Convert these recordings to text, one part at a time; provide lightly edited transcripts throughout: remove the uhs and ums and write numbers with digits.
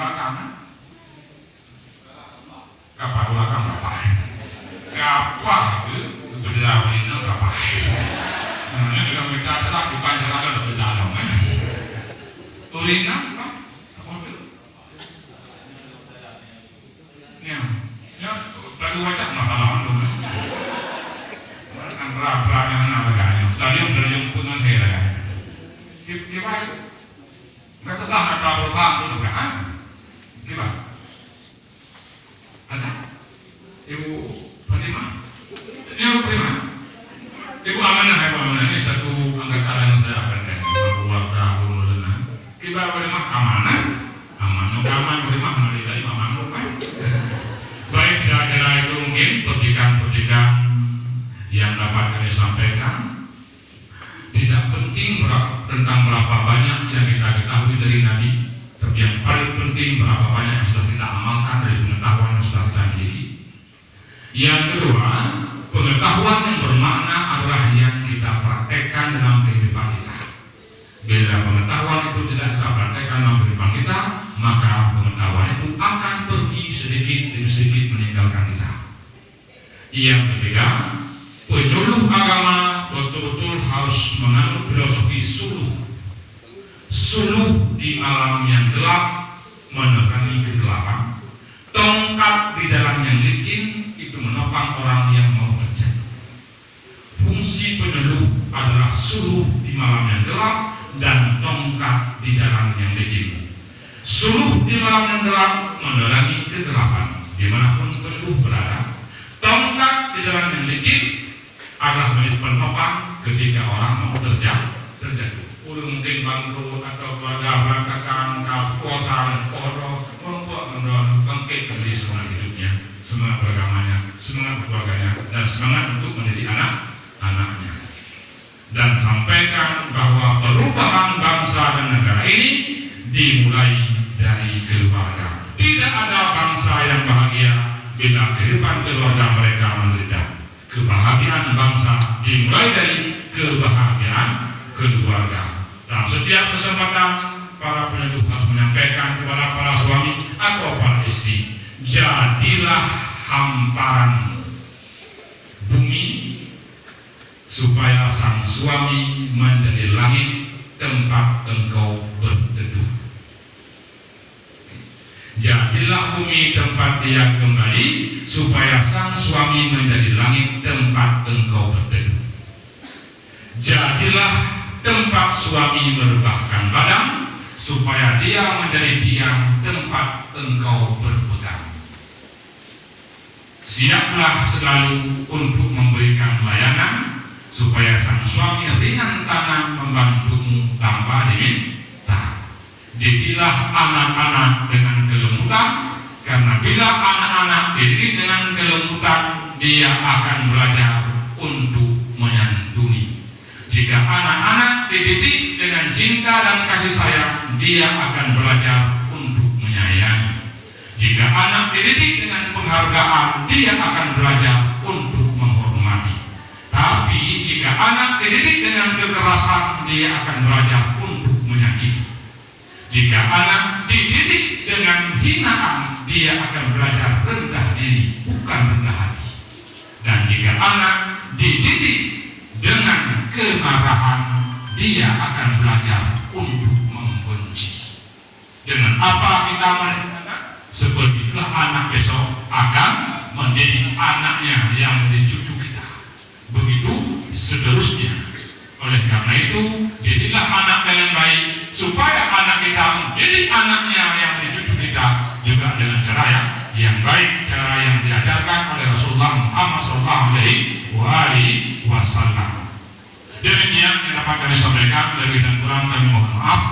belakang. Kapal belakang apa? Kapal itu berjalan ini kapal. Nah, ini juga kita telah bukan jalan ada berjalan. Tulinan, Pak. Apa itu? Ya, lagi wajah masalah dulu. Antara yang namanya stadium pun kan hera. Gimana? Mereka sangat berusaha dulu kan? Gimana? Ada? Ibu Fatimah? Ibu Fatimah? Ibu Amanah ya Pak Amanah, ini satu angkatan yang saya akan keluarga Ululana. Kita Fatimah Amanah, Amanah Fatimah mengalih dari Amanah Pak. Baik, saya kira itu mungkin petikan-petikan yang dapat kami sampaikan. Tidak penting tentang berapa banyak yang kita ketahui dari Nabi, tapi yang paling penting berapa banyak yang sudah kita amalkan dari pengetahuan yang sudah kita miliki. Yang kedua, pengetahuan yang bermakna adalah yang kita praktekkan dalam kehidupan kita. Bila pengetahuan itu tidak kita praktekkan dalam kehidupan kita, maka pengetahuan itu akan pergi sedikit demi sedikit meninggalkan kita. Yang ketiga, penyuluh agama betul-betul harus menganut filosofi suluh di malam yang gelap menerangi kegelapan, tongkat di jalan yang licin itu menopang orang yang mau berjalan. Fungsi penyuluh adalah suluh di malam yang gelap dan tongkat di jalan yang licin. Suluh di malam yang gelap menerangi kegelapan dimanapun penyuluh berada. Tongkat di jalan yang licin adalah menjadi penopang ketika orang mau terjatuh. Mungkin bangkrut atau keluarga berantakan, kuasa, kodoh, kelompok bangkit kembali semangat hidupnya, semangat beragamanya, semangat keluarganya, dan semangat untuk menjadi anak-anaknya. Dan sampaikan bahwa perubahan bangsa dan negara ini dimulai dari keluarga. Tidak ada bangsa yang bahagia bila kehidupan keluarga mereka menderita. Kebahagiaan bangsa dimulai dari kebahagiaan keluarga. Dalam setiap kesempatan, para penyuluh harus menyampaikan kepada para suami atau para istri, jadilah hamparan bumi supaya sang suami menjadi langit tempat engkau berteduh. Jadilah bumi tempat dia kembali supaya sang suami menjadi langit tempat engkau berteduh. Jadilah tempat suami merebahkan badan supaya dia menjadi tiang tempat engkau berpegang. Siaplah selalu untuk memberikan layanan supaya sang suami ringan tangan membantumu tanpa diminta. Didiklah anak-anak dengan kelembutan, karena bila anak-anak dididik dengan kelembutan, dia akan belajar untuk menyantuni. Jika anak-anak dididik dengan cinta dan kasih sayang, dia akan belajar untuk menyayangi. Jika anak dididik dengan penghargaan, dia akan belajar untuk menghormati. Tapi jika anak dididik dengan kekerasan, dia akan belajar untuk menyakiti. Jika anak dididik dengan hinaan, dia akan belajar rendah diri, bukan rendah hati. Dan jika anak dididik dengan kemarahan, dia akan belajar untuk membenci. Dengan apa kita mendidik? Seperti itulah anak besok akan menjadi anaknya yang menjadi cucu kita. Begitu seterusnya. Oleh karena itu, didiklah anak dengan baik supaya anak kita menjadi anaknya yang menjadi cucu kita juga dengan cara yang baik, cara yang diajarkan oleh Rasulullah Muhammad SAW. Demikian yang dapat kami sampaikan, lebih dan kurang kami mohon maaf.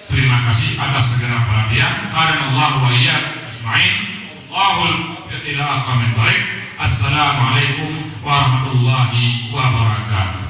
Terima kasih atas segala perhatian. Hadanallahu wa iyyakum ajma'in. Wallahul ila aqwamit thariq. Assalamualaikum warahmatullahi wabarakatuh.